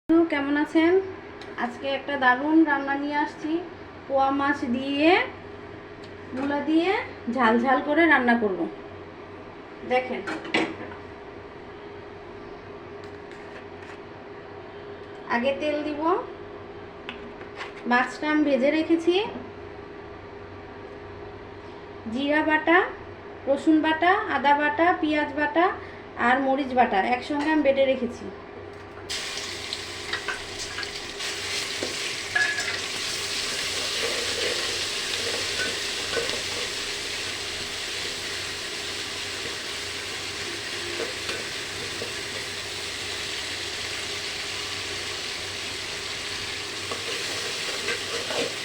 কেমন আছেন? আজকে একটা দারুণ রান্না নিয়ে আসছি। পোয়া মাছ দিয়ে মূলা দিয়ে ঝাল ঝাল করে রান্না করব। দেখেন, আগে তেল দিব। মাছটা আমি ভেজে রেখেছি। জিরা বাটা, রসুন বাটা, আদা বাটা, পেঁয়াজ বাটা আর মরিচ বাটা একসঙ্গে আমি বেটে রেখেছি।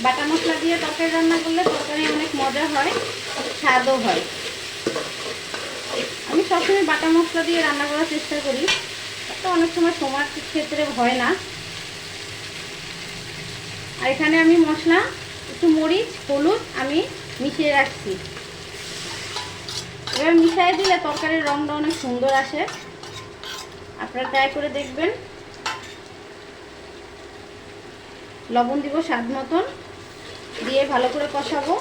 বাটা মশলা দিয়ে তরকারি রান্না করলে তরকারি অনেক মজা হয়, স্বাদও হয়। আমি সবসময় বাটা মশলা দিয়ে রান্না করার চেষ্টা করি, তো অনেক সময় সময়ের ক্ষেত্রে হয় না। আর এখানে আমি মশলা একটু মরিচ হলুদ আমি মিশিয়ে রাখছি। এবার মিশিয়ে দিলে তরকারির রঙটা অনেক সুন্দর আসে। আপনারা ট্রাই করে দেখবেন। লবণ দিব স্বাদ মতন, দিয়ে ভালো করে কষাবো।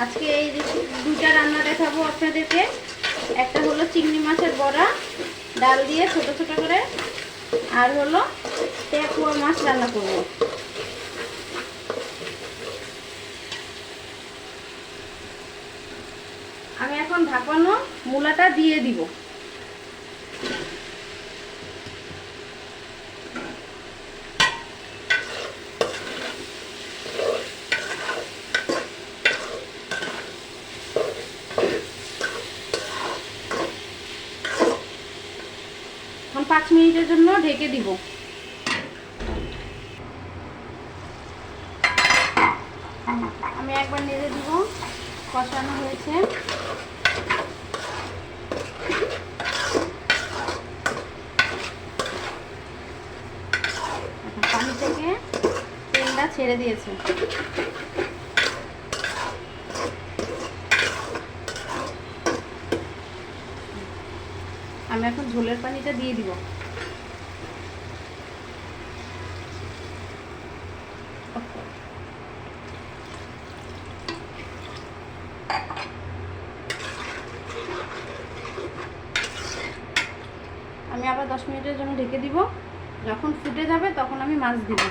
আজকে এই দুইটা রান্না দেখাবো আপনাদেরকে। একটা হলো চিংড়ি মাছের বড়া ডাল দিয়ে ছোট ছোট করে, আর হলো পোয়া মাছ রান্না করব। আমি এখন ঢাকানো মূলাটা দিয়ে দিব। এখন 5 মিনিটের জন্য ঢেকে দিব। আমি একবার নেড়ে দিব। কষানো হয়েছে। পানি থেকে তেলটা ছেড়ে দিয়েছে। আমি এখন ঝোলের পানিটা দিয়ে দিব। আমি আবার 10 মিনিটের জন্য ঢেকে দিব। যখন ফুটে যাবে তখন আমি মাছ দিব।